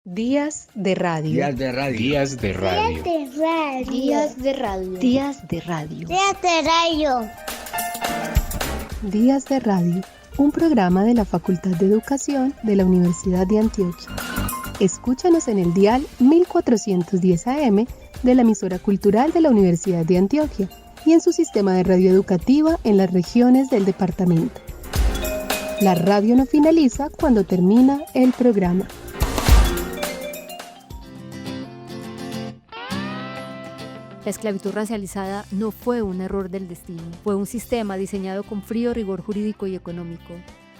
Días de radio. Días de radio. Días de radio. Días de radio. Días de radio. Días de radio. Días de radio. Un programa de la Facultad de Educación de la Universidad de Antioquia. Escúchanos en el dial 1410 AM de la emisora cultural de la Universidad de Antioquia y en su sistema de radio educativa en las regiones del departamento. La radio no finaliza cuando termina el programa. La esclavitud racializada no fue un error del destino, fue un sistema diseñado con frío rigor jurídico y económico.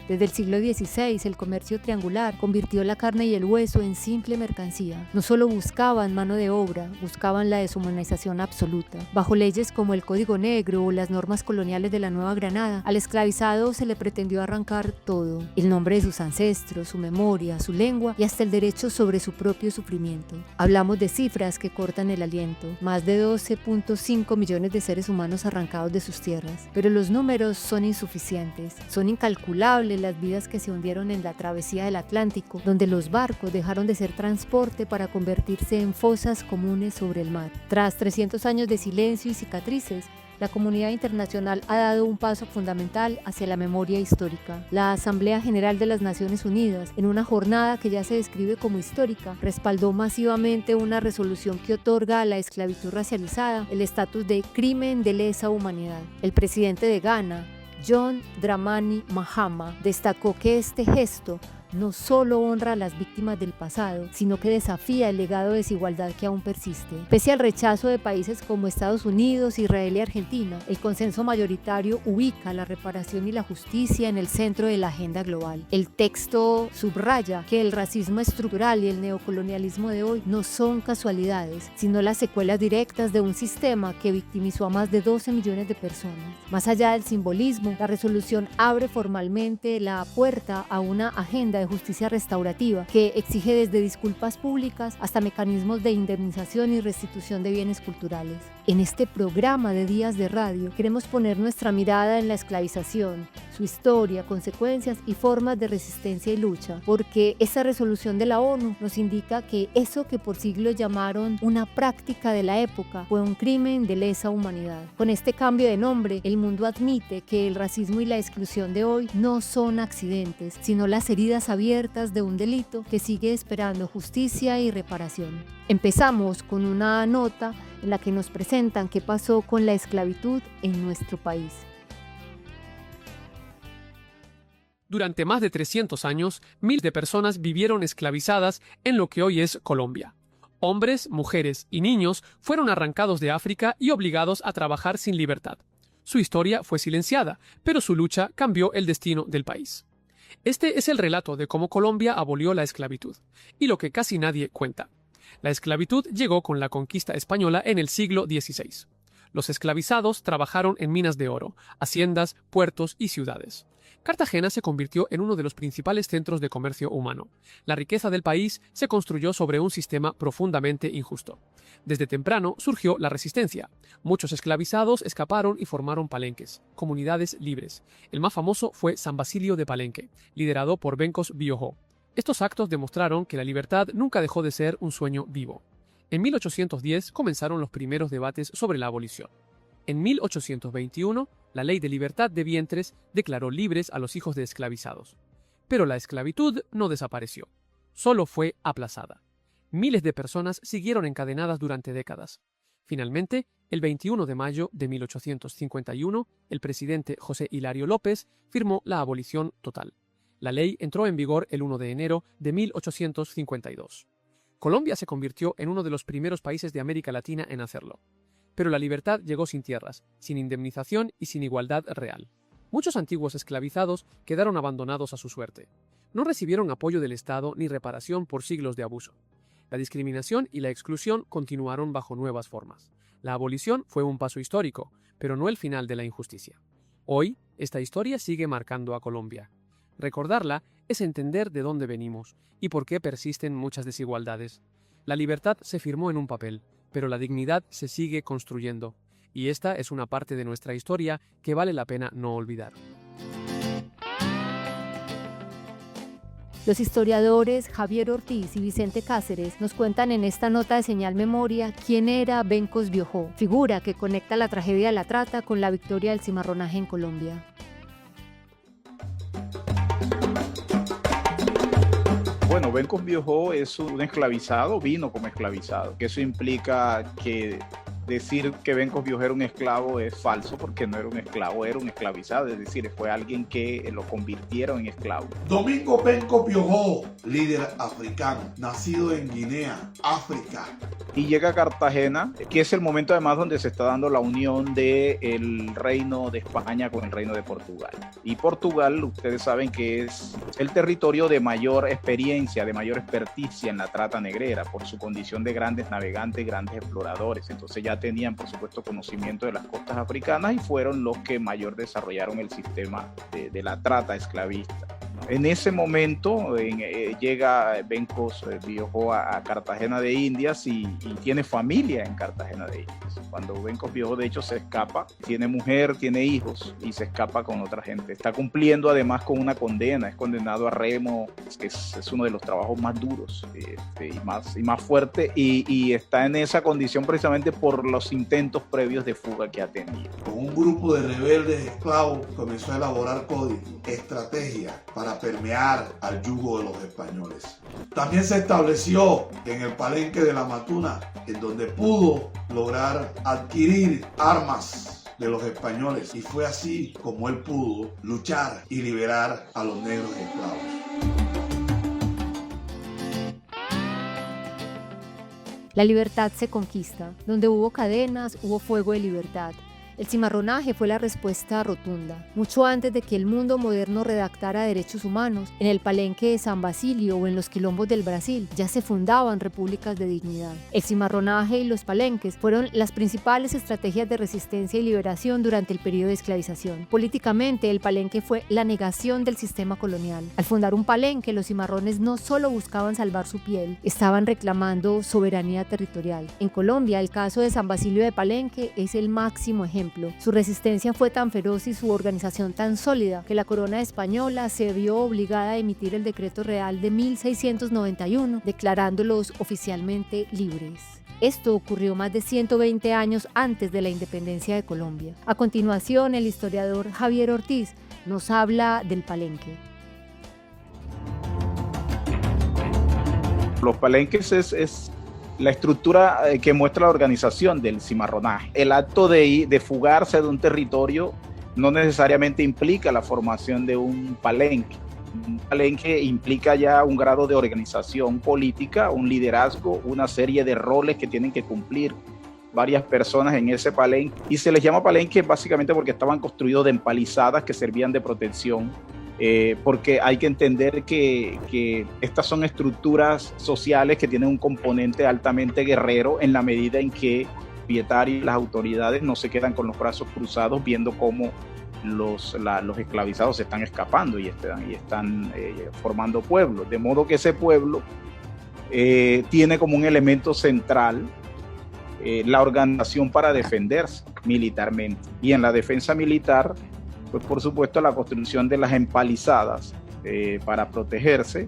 Desde el siglo XVI, el comercio triangular convirtió la carne y el hueso en simple mercancía. No solo buscaban mano de obra, buscaban la deshumanización absoluta. Bajo leyes como el Código Negro o las normas coloniales de la Nueva Granada, al esclavizado se le pretendió arrancar todo: el nombre de sus ancestros, su memoria, su lengua y hasta el derecho sobre su propio sufrimiento. Hablamos de cifras que cortan el aliento: más de 12.5 millones de seres humanos arrancados de sus tierras. Pero los números son insuficientes, son incalculables las vidas que se hundieron en la travesía del Atlántico, donde los barcos dejaron de ser transporte para convertirse en fosas comunes sobre el mar. Tras 300 años de silencio y cicatrices, la comunidad internacional ha dado un paso fundamental hacia la memoria histórica. La Asamblea General de las Naciones Unidas, en una jornada que ya se describe como histórica, respaldó masivamente una resolución que otorga a la esclavitud racializada el estatus de crimen de lesa humanidad. El presidente de Ghana, John Dramani Mahama, destacó que este gesto no solo honra a las víctimas del pasado, sino que desafía el legado de desigualdad que aún persiste. Pese al rechazo de países como Estados Unidos, Israel y Argentina, el consenso mayoritario ubica la reparación y la justicia en el centro de la agenda global. El texto subraya que el racismo estructural y el neocolonialismo de hoy no son casualidades, sino las secuelas directas de un sistema que victimizó a más de 12 millones de personas. Más allá del simbolismo, la resolución abre formalmente la puerta a una agenda de justicia restaurativa que exige desde disculpas públicas hasta mecanismos de indemnización y restitución de bienes culturales. En este programa de Días de Radio queremos poner nuestra mirada en la esclavización, su historia, consecuencias y formas de resistencia y lucha, porque esa resolución de la ONU nos indica que eso que por siglos llamaron una práctica de la época fue un crimen de lesa humanidad. Con este cambio de nombre, el mundo admite que el racismo y la exclusión de hoy no son accidentes, sino las heridas abiertas de un delito que sigue esperando justicia y reparación. Empezamos con una nota en la que nos presentan qué pasó con la esclavitud en nuestro país. Durante más de 300 años, miles de personas vivieron esclavizadas en lo que hoy es Colombia. Hombres, mujeres y niños fueron arrancados de África y obligados a trabajar sin libertad. Su historia fue silenciada, pero su lucha cambió el destino del país. Este es el relato de cómo Colombia abolió la esclavitud, y lo que casi nadie cuenta. La esclavitud llegó con la conquista española en el siglo XVI. Los esclavizados trabajaron en minas de oro, haciendas, puertos y ciudades. Cartagena se convirtió en uno de los principales centros de comercio humano. La riqueza del país se construyó sobre un sistema profundamente injusto. Desde temprano surgió la resistencia. Muchos esclavizados escaparon y formaron palenques, comunidades libres. El más famoso fue San Basilio de Palenque, liderado por Bencos Biojó. Estos actos demostraron que la libertad nunca dejó de ser un sueño vivo. En 1810 comenzaron los primeros debates sobre la abolición. En 1821, la Ley de Libertad de Vientres declaró libres a los hijos de esclavizados. Pero la esclavitud no desapareció, solo fue aplazada. Miles de personas siguieron encadenadas durante décadas. Finalmente, el 21 de mayo de 1851, el presidente José Hilario López firmó la abolición total. La ley entró en vigor el 1 de enero de 1852. Colombia se convirtió en uno de los primeros países de América Latina en hacerlo. Pero la libertad llegó sin tierras, sin indemnización y sin igualdad real. Muchos antiguos esclavizados quedaron abandonados a su suerte. No recibieron apoyo del Estado ni reparación por siglos de abuso. La discriminación y la exclusión continuaron bajo nuevas formas. La abolición fue un paso histórico, pero no el final de la injusticia. Hoy, esta historia sigue marcando a Colombia. Recordarla es entender de dónde venimos y por qué persisten muchas desigualdades. La libertad se firmó en un papel, pero la dignidad se sigue construyendo, y esta es una parte de nuestra historia que vale la pena no olvidar. Los historiadores Javier Ortiz y Vicente Cáceres nos cuentan en esta nota de Señal Memoria quién era Bencos Biojó, figura que conecta la tragedia de la trata con la victoria del cimarronaje en Colombia. Bueno, Bencos Biojó es un esclavizado, vino como esclavizado, que eso implica que decir que Bencos Biojó era un esclavo es falso, porque no era un esclavo, era un esclavizado, es decir, fue alguien que lo convirtieron en esclavo. Domingo Bencos Biojó, líder africano, nacido en Guinea, África. Y llega a Cartagena, que es el momento además donde se está dando la unión del reino de España con el reino de Portugal. Y Portugal, ustedes saben que es el territorio de mayor experiencia, de mayor experticia en la trata negrera, por su condición de grandes navegantes, grandes exploradores. Entonces ya tenían, por supuesto, conocimiento de las costas africanas y fueron los que mayor desarrollaron el sistema de la trata esclavista. En ese momento llega Bencos Biojó a Cartagena de Indias y tiene familia en Cartagena de Indias. Cuando Bencos Biojó de hecho se escapa, tiene mujer, tiene hijos y se escapa con otra gente. Está cumpliendo además con una condena, es condenado a remo, que es uno de los trabajos más duros y más fuerte, y está en esa condición precisamente por los intentos previos de fuga que ha tenido. Con un grupo de rebeldes esclavos comenzó a elaborar códigos, estrategias para permear al yugo de los españoles. También se estableció en el palenque de la Matuna, en donde pudo lograr adquirir armas de los españoles, y fue así como él pudo luchar y liberar a los negros esclavos. La libertad se conquista. Donde hubo cadenas, hubo fuego de libertad. El cimarronaje fue la respuesta rotunda. Mucho antes de que el mundo moderno redactara derechos humanos, en el Palenque de San Basilio o en los quilombos del Brasil ya se fundaban repúblicas de dignidad. El cimarronaje y los palenques fueron las principales estrategias de resistencia y liberación durante el periodo de esclavización. Políticamente, el palenque fue la negación del sistema colonial. Al fundar un palenque, los cimarrones no solo buscaban salvar su piel, estaban reclamando soberanía territorial. En Colombia, el caso de San Basilio de Palenque es el máximo ejemplo. Su resistencia fue tan feroz y su organización tan sólida que la corona española se vio obligada a emitir el decreto real de 1691, declarándolos oficialmente libres. Esto ocurrió más de 120 años antes de la independencia de Colombia. A continuación, el historiador Javier Ortiz nos habla del palenque. Los palenques es la estructura que muestra la organización del cimarronaje. El acto de fugarse de un territorio no necesariamente implica la formación de un palenque. Un palenque implica ya un grado de organización política, un liderazgo, una serie de roles que tienen que cumplir varias personas en ese palenque. Y se les llama palenque básicamente porque estaban construidos de empalizadas que servían de protección. Porque hay que entender que estas son estructuras sociales que tienen un componente altamente guerrero, en la medida en que propietarios y las autoridades no se quedan con los brazos cruzados viendo cómo los esclavizados se están escapando y están formando pueblos. De modo que ese pueblo tiene como un elemento central la organización para defenderse militarmente. Y en la defensa militar, pues por supuesto la construcción de las empalizadas para protegerse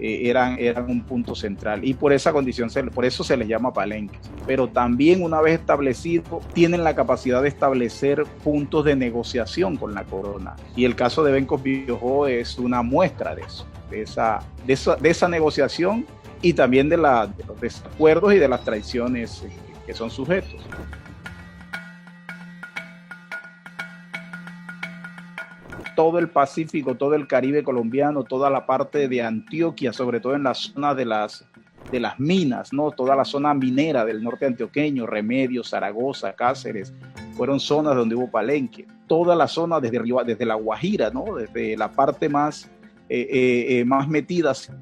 eran un punto central, y por esa condición, por eso se les llama palenques. Pero también, una vez establecido, tienen la capacidad de establecer puntos de negociación con la corona, y el caso de Bencos Biojó es una muestra de eso, de esa negociación, y también de los desacuerdos y de las traiciones que son sujetos. Todo el Pacífico, todo el Caribe colombiano, toda la parte de Antioquia, sobre todo en la zona de las minas, ¿no? Toda la zona minera del norte antioqueño, Remedios, Zaragoza, Cáceres, fueron zonas donde hubo palenque. Toda la zona desde la Guajira, ¿no? Desde la parte más metida hacia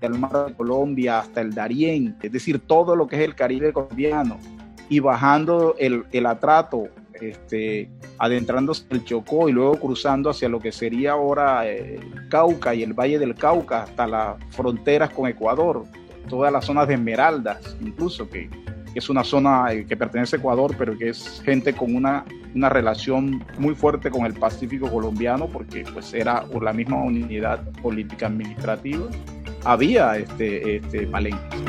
el mar de Colombia hasta el Darién, es decir, todo lo que es el Caribe colombiano, y bajando el Atrato, adentrándose el Chocó y luego cruzando hacia lo que sería ahora Cauca y el Valle del Cauca hasta las fronteras con Ecuador, todas las zonas de Esmeraldas, incluso que es una zona que pertenece a Ecuador, pero que es gente con una relación muy fuerte con el Pacífico colombiano, porque pues era por la misma unidad política administrativa, había palenques.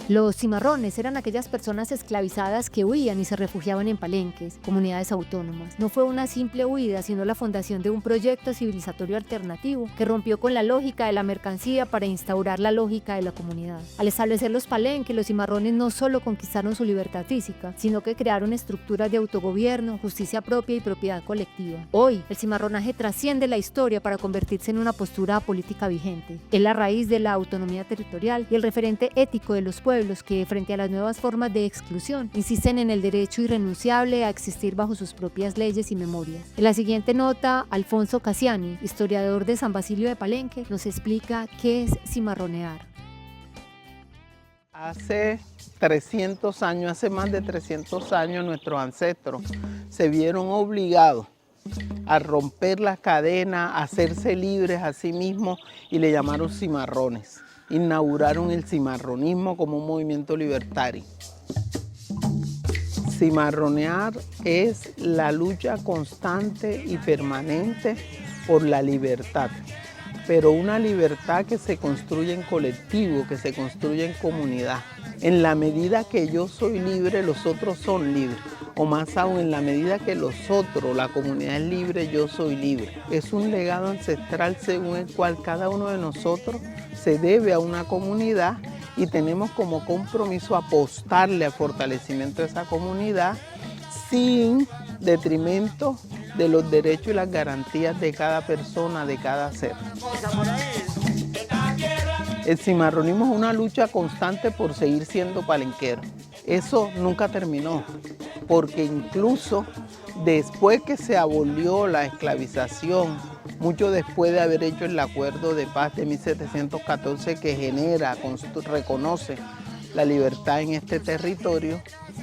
Los cimarrones eran aquellas personas esclavizadas que huían y se refugiaban en palenques, comunidades autónomas. No fue una simple huida, sino la fundación de un proyecto civilizatorio alternativo que rompió con la lógica de la mercancía para instaurar la lógica de la comunidad. Al establecer los palenques, los cimarrones no solo conquistaron su libertad física, sino que crearon estructuras de autogobierno, justicia propia y propiedad colectiva. Hoy, el cimarronaje trasciende la historia para convertirse en una postura política vigente. Es la raíz de la autonomía territorial y el referente ético de los pueblos que, frente a las nuevas formas de exclusión, insisten en el derecho irrenunciable a existir bajo sus propias leyes y memorias. En la siguiente nota, Alfonso Cassiani, historiador de San Basilio de Palenque, nos explica qué es cimarronear. Hace 300 años, hace más de 300 años, nuestros ancestros se vieron obligados a romper la cadena, a hacerse libres a sí mismos y le llamaron cimarrones. Inauguraron el cimarronismo como un movimiento libertario. Cimarronear es la lucha constante y permanente por la libertad, pero una libertad que se construye en colectivo, que se construye en comunidad. En la medida que yo soy libre, los otros son libres. O más aún, en la medida que los otros, la comunidad es libre, yo soy libre. Es un legado ancestral según el cual cada uno de nosotros se debe a una comunidad y tenemos como compromiso apostarle al fortalecimiento de esa comunidad sin detrimento de los derechos y las garantías de cada persona, de cada ser. El cimarronismo es una lucha constante por seguir siendo palenquero. Eso nunca terminó, porque incluso después que se abolió la esclavización, mucho después de haber hecho el acuerdo de paz de 1714 que reconoce la libertad en este territorio,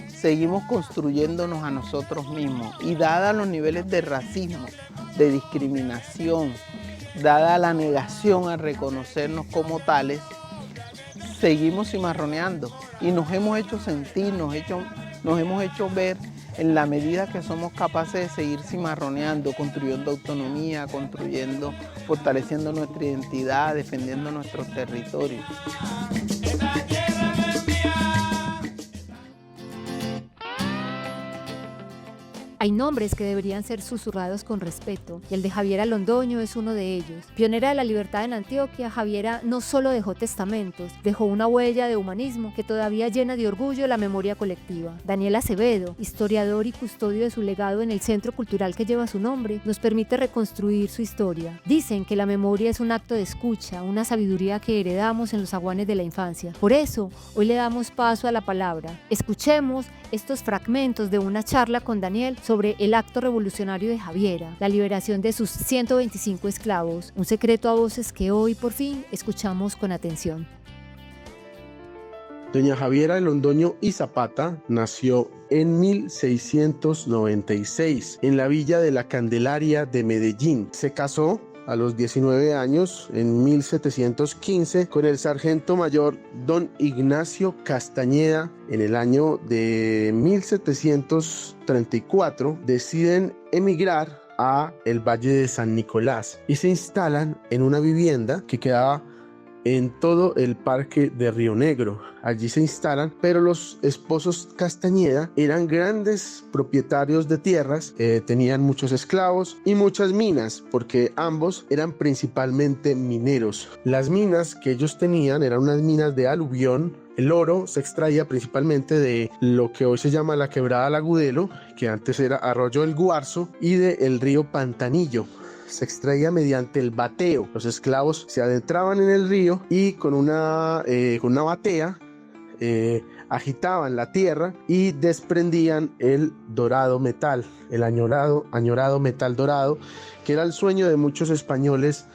seguimos construyéndonos a nosotros mismos. Y dada los niveles de racismo, de discriminación, dada la negación a reconocernos como tales, seguimos cimarroneando y nos hemos hecho sentir, nos hemos hecho ver en la medida que somos capaces de seguir cimarroneando, construyendo autonomía, fortaleciendo nuestra identidad, defendiendo nuestros territorios. Hay nombres que deberían ser susurrados con respeto, y el de Javiera Londoño es uno de ellos. Pionera de la libertad en Antioquia, Javiera no solo dejó testamentos, dejó una huella de humanismo que todavía llena de orgullo la memoria colectiva. Daniel Acevedo, historiador y custodio de su legado en el centro cultural que lleva su nombre, nos permite reconstruir su historia. Dicen que la memoria es un acto de escucha, una sabiduría que heredamos en los aguanes de la infancia. Por eso, hoy le damos paso a la palabra. Escuchemos estos fragmentos de una charla con Daniel sobre el acto revolucionario de Javiera, la liberación de sus 125 esclavos, un secreto a voces que hoy por fin escuchamos con atención. Doña Javiera Londoño y Zapata nació en 1696 en la villa de la Candelaria de Medellín. Se casó a los 19 años, en 1715, con el sargento mayor don Ignacio Castañeda. En el año de 1734 deciden emigrar a el Valle de San Nicolás y se instalan en una vivienda que quedaba en todo el parque de Río Negro. Allí se instalan, pero los esposos Castañeda eran grandes propietarios de tierras, tenían muchos esclavos y muchas minas, porque ambos eran principalmente mineros. Las minas que ellos tenían eran unas minas de aluvión. El oro se extraía principalmente de lo que hoy se llama la quebrada del Agudelo, que antes era Arroyo del Guarzo, y del río Pantanillo. Se extraía mediante el bateo. Los esclavos se adentraban en el río y con una batea agitaban la tierra y desprendían el dorado metal, el añorado metal dorado, que era el sueño de muchos españoles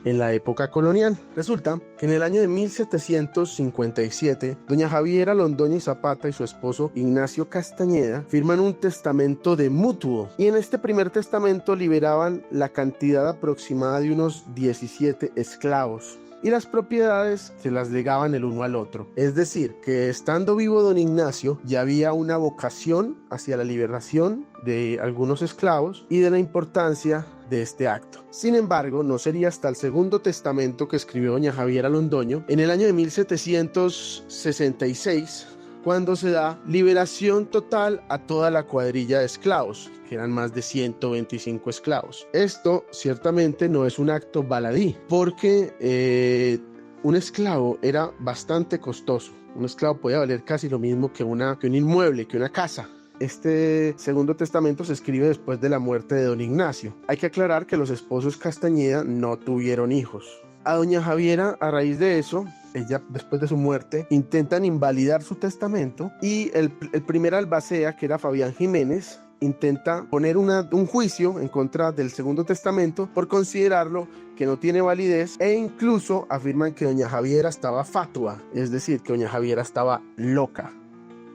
en la época colonial. Resulta que en el año de 1757, doña Javiera Londoño y Zapata y su esposo Ignacio Castañeda firman un testamento de mutuo, y en este primer testamento liberaban la cantidad aproximada de unos 17 esclavos. y las propiedades se las legaban el uno al otro. Es decir, que estando vivo don Ignacio ya había una vocación hacia la liberación de algunos esclavos y de la importancia de este acto. Sin embargo, no sería hasta el Segundo Testamento que escribió doña Javiera Londoño en el año de 1766 cuando se da liberación total a toda la cuadrilla de esclavos, que eran más de 125 esclavos. Esto ciertamente no es un acto baladí, porque un esclavo era bastante costoso. Un esclavo podía valer casi lo mismo que un inmueble, que una casa. Este Segundo Testamento se escribe después de la muerte de don Ignacio. Hay que aclarar que los esposos Castañeda no tuvieron hijos. A doña Javiera, a raíz de eso, ella después de su muerte, intentan invalidar su testamento y el primer albacea, que era Fabián Jiménez, intenta poner un juicio en contra del Segundo Testamento por considerarlo que no tiene validez, e incluso afirman que doña Javiera estaba fatua, es decir, que doña Javiera estaba loca.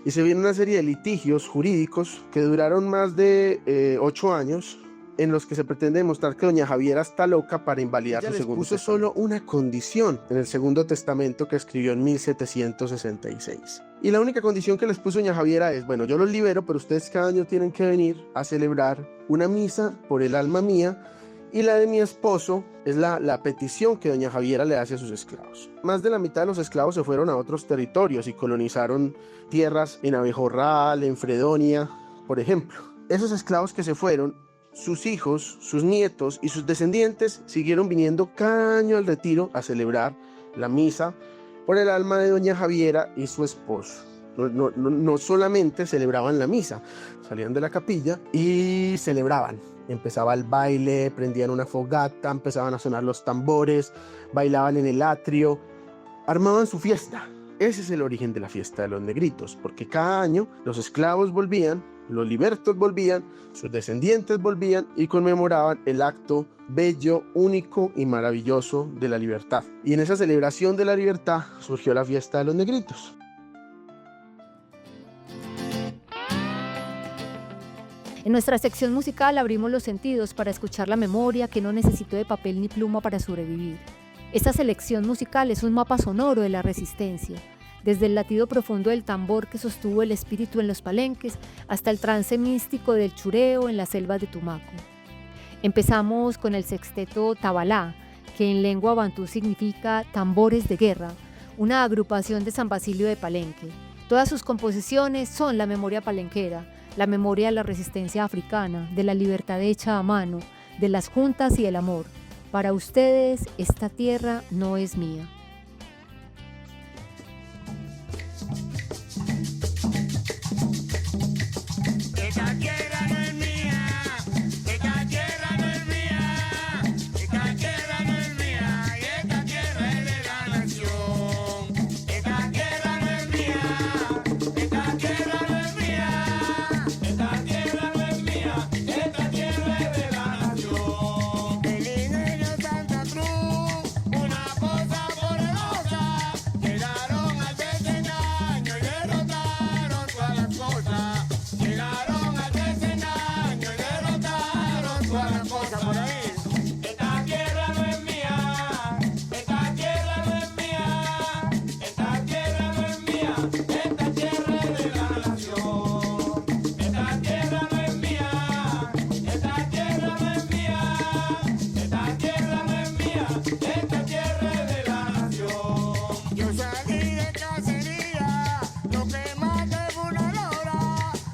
Y se viene una serie de litigios jurídicos que duraron más de 8 años, en los que se pretende demostrar que doña Javiera está loca para invalidar su Segundo Testamento. Puso solo una condición en el Segundo Testamento que escribió en 1766. Y la única condición que les puso doña Javiera es: bueno, yo los libero, pero ustedes cada año tienen que venir a celebrar una misa por el alma mía, y la de mi esposo es la petición que doña Javiera le hace a sus esclavos. Más de la mitad de los esclavos se fueron a otros territorios y colonizaron tierras en Abejorral, en Fredonia, por ejemplo. Esos esclavos que se fueron, sus hijos, sus nietos y sus descendientes siguieron viniendo cada año al retiro a celebrar la misa por el alma de doña Javiera y su esposo. No solamente celebraban la misa, salían de la capilla y celebraban. Empezaba el baile, prendían una fogata, empezaban a sonar los tambores, bailaban en el atrio, armaban su fiesta. Ese es el origen de la fiesta de los negritos, porque cada año los esclavos volvían, los libertos volvían, sus descendientes volvían y conmemoraban el acto bello, único y maravilloso de la libertad. Y en esa celebración de la libertad surgió la fiesta de los negritos. En nuestra sección musical abrimos los sentidos para escuchar la memoria que no necesitó de papel ni pluma para sobrevivir. Esta selección musical es un mapa sonoro de la resistencia, desde el latido profundo del tambor que sostuvo el espíritu en los palenques hasta el trance místico del chureo en las selvas de Tumaco. Empezamos con el sexteto Tabalá, que en lengua bantú significa tambores de guerra, una agrupación de San Basilio de Palenque. Todas sus composiciones son la memoria palenquera, la memoria de la resistencia africana, de la libertad hecha a mano, de las juntas y el amor. Para ustedes, esta tierra no es mía. Esta tierra no es mía, esta tierra no es mía, esta tierra no es mía, y esta tierra es de la nación. Esta tierra no es mía, esta tierra no es mía, esta tierra no es mía, esta tierra es de la nación. El ingenio Santa Cruz, una cosa poderosa, llegaron hace 100 años y derrotaron todas las cosas. Llegaron hace 100 años y derrotaron todas las cosas por ahí. Esta tierra no es mía, esta tierra no es mía, esta tierra no es mía, esta tierra es de la nación. Esta tierra no es mía, esta tierra no es mía, esta tierra no es mía, esta tierra es de la nación. Yo salí de cacería, lo que más fue una lora,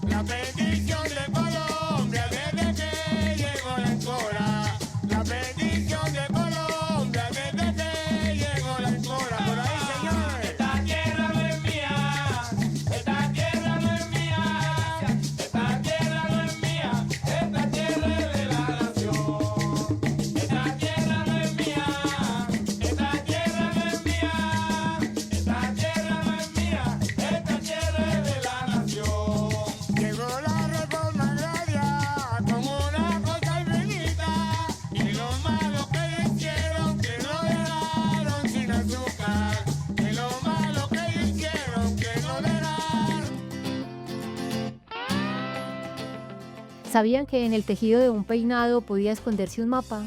la bendición de Colombia desde que llegó la escola. La bendición de Colombia desde que llegó la escola. Por ahí, señores. Esta tierra no es mía, esta tierra no es mía, esta tierra no es mía, esta tierra es de la nación. Esta tierra no es mía, esta tierra no es mía, esta tierra no es mía, esta tierra es de la nación. Llegó la reforma agraria con una cosa infinita, y lo malo que hicieron que no dejaron sin azúcar, y lo malo que hicieron que no dejaron. ¿Sabían que en el tejido de un peinado podía esconderse un mapa?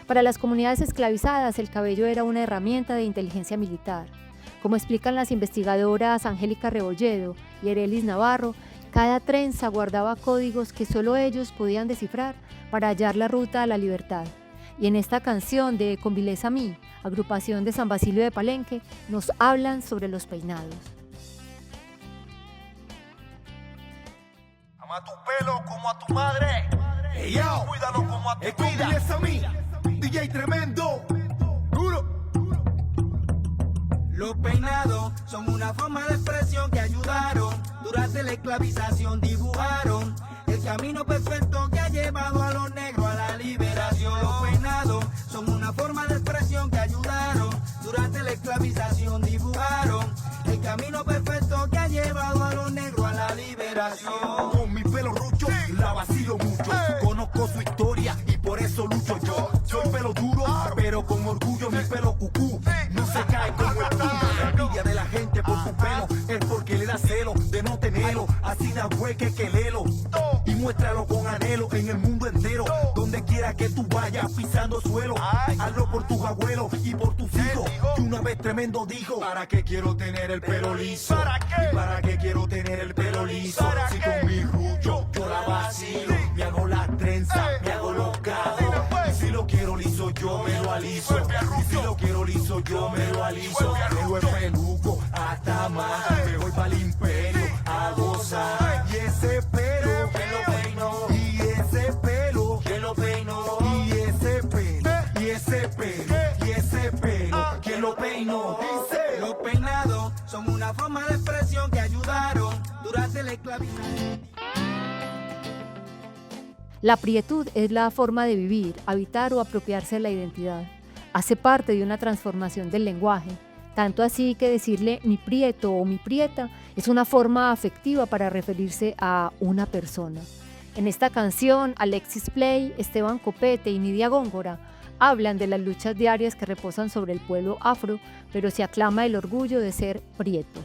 Para las comunidades esclavizadas, el cabello era una herramienta de inteligencia militar. Como explican las investigadoras Angélica Rebolledo y Erelis Navarro, cada trenza guardaba códigos que solo ellos podían descifrar para hallar la ruta a la libertad. Y en esta canción de Convileza Mí, agrupación de San Basilio de Palenque, nos hablan sobre los peinados. Ama tu pelo como a tu madre. Hey, yo, cuídalo como a tu vida. Convileza a mí, DJ tremendo. Duro. Los peinados son una forma de expresión que ayudaron. Durante la esclavización dibujaron el camino perfecto que ha llevado a los negros a la liberación. Los peinados son una forma de expresión que ayudaron. Durante la esclavización dibujaron el camino perfecto que ha llevado a los negros a la liberación. Con mi pelo rucho, la vacilo mucho. Conozco su historia y por eso lucho yo. Soy pelo duro, pero con orgullo mi pelo cucú no se cae como el tuyo. La envidia de la gente por su pelo es porque le da celo de no tenerlo. Así da hueque que lelo y muéstralo con anhelo en el mundo entero. Donde quiera que tú vayas pisando suelo, hazlo por tus abuelos y por tus hijos. Que una vez tremendo dijo: ¿para qué quiero tener el pelo liso? ¿Y para qué quiero tener el pelo liso? Si con mi rucho yo la vacilo, me hago la trenza, me hago los cabos. Y si lo quiero liso yo me lo aliso. Y si lo quiero liso yo me lo aliso. Tengo el peluco hasta más, me voy para el imperio a gozar. Y ese pelo que lo peino, y ese pelo que lo peino, y ese pelo, y ese pelo, y ese pelo que lo peino. Dice: los peinados son una forma de expresión que ayudaron durante la esclavización. La prietud es la forma de vivir, habitar o apropiarse de la identidad. Hace parte de una transformación del lenguaje, tanto así que decirle mi prieto o mi prieta es una forma afectiva para referirse a una persona. En esta canción, Alexis Play, Esteban Copete y Nidia Góngora hablan de las luchas diarias que reposan sobre el pueblo afro, pero se aclama el orgullo de ser prieto.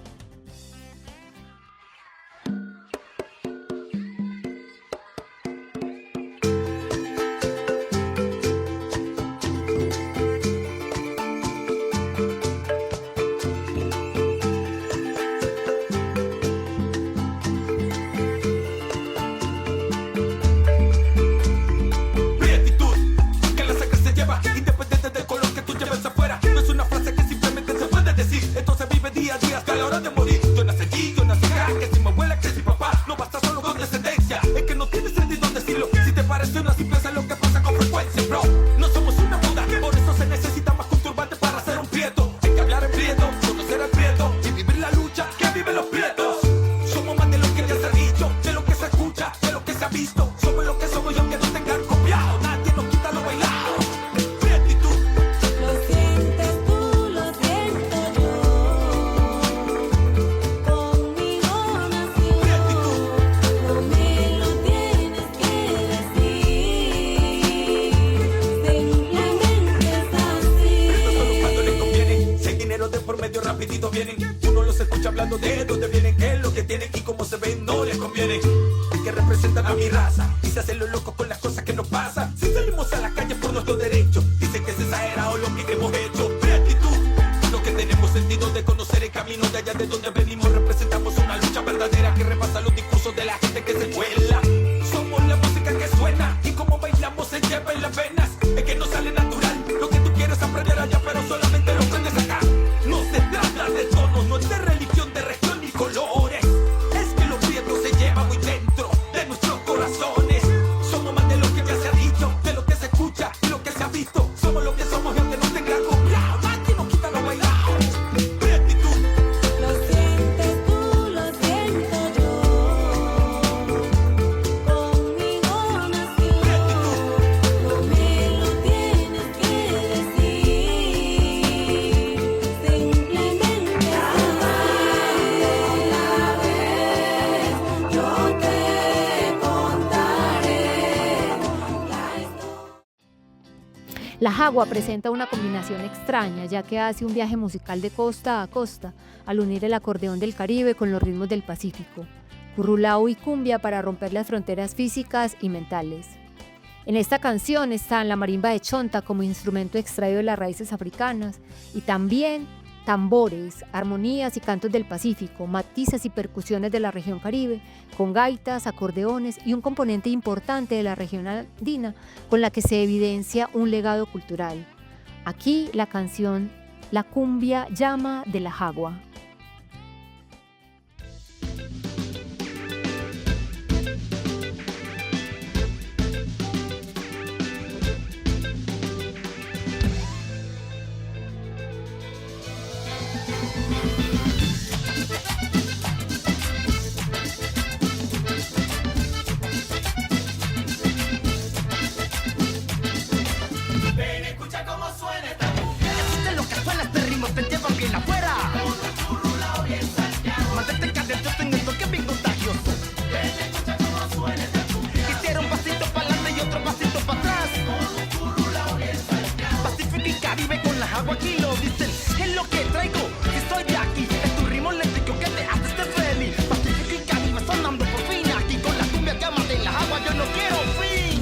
La jagua presenta una combinación extraña, ya que hace un viaje musical de costa a costa, al unir el acordeón del Caribe con los ritmos del Pacífico, currulao y cumbia para romper las fronteras físicas y mentales. En esta canción está la marimba de chonta como instrumento extraído de las raíces africanas y también tambores, armonías y cantos del Pacífico, matices y percusiones de la región Caribe, con gaitas, acordeones y un componente importante de la región andina con la que se evidencia un legado cultural. Aquí la canción La cumbia llama de la jagua. Ven, escucha cómo suena esta cumbia. Escucha lo que suena este ritmo, te lleva bien afuera. Con un rulao bien salteado. Mantente caliente en esto que es bien contagioso. Ven, escucha cómo suena esta cumbia. Hicieron un pasito para adelante y otro pasito para atrás. Con un rulao bien salteado. Pacífico y Caribe con las aguas aquí lo dicen. Es lo que traigo, que estoy de aquí. Es tu ritmo eléctrico que te hace este feliz. Pacífico y Caribe sonando por fin. Aquí con la cumbia llama de las aguas, yo no quiero fin.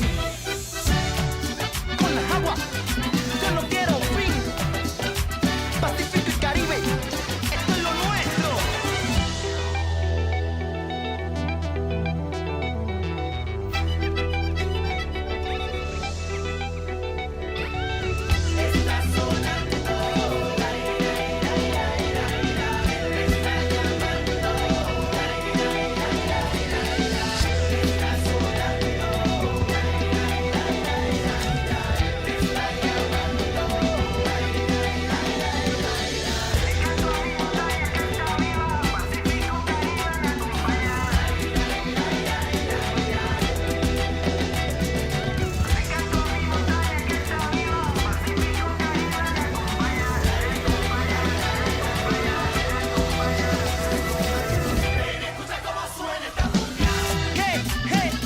Con las aguas, yo no quiero fin. Pacífico y Caribe, esto es lo nuestro. Está sonando,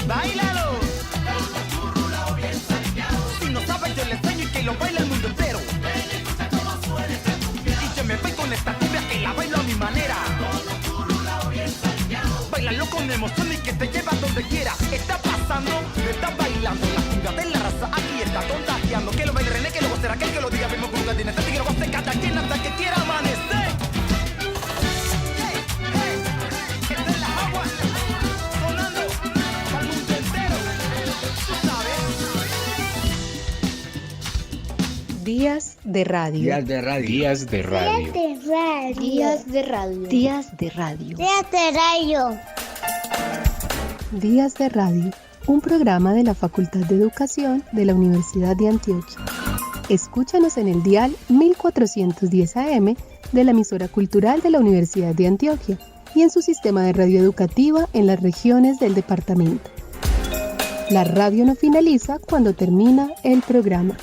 ¡báilalo! Si no sabes yo le enseño y que lo baila el mundo entero. Y yo me voy con esta cumbia que la bailo a mi manera. Bailalo con emoción y que te lleva donde quiera. Está pasando, me está bailando la cumbia de la raza. Aquí está contagiando. Que lo baile René, que lo goce Raquel, que lo diga mismo con un tiene este tigre, goce cada quien hasta que quiera amanecer. Esta es la agua sonando para el mundo entero. Tú sabes. Días de radio. Días de radio. Días de radio. Días de radio. Días de radio. Días de radio. Días de Radio, un programa de la Facultad de Educación de la Universidad de Antioquia. Escúchanos en el dial 1410 AM de la emisora cultural de la Universidad de Antioquia y en su sistema de radio educativa en las regiones del departamento. La radio no finaliza cuando termina el programa.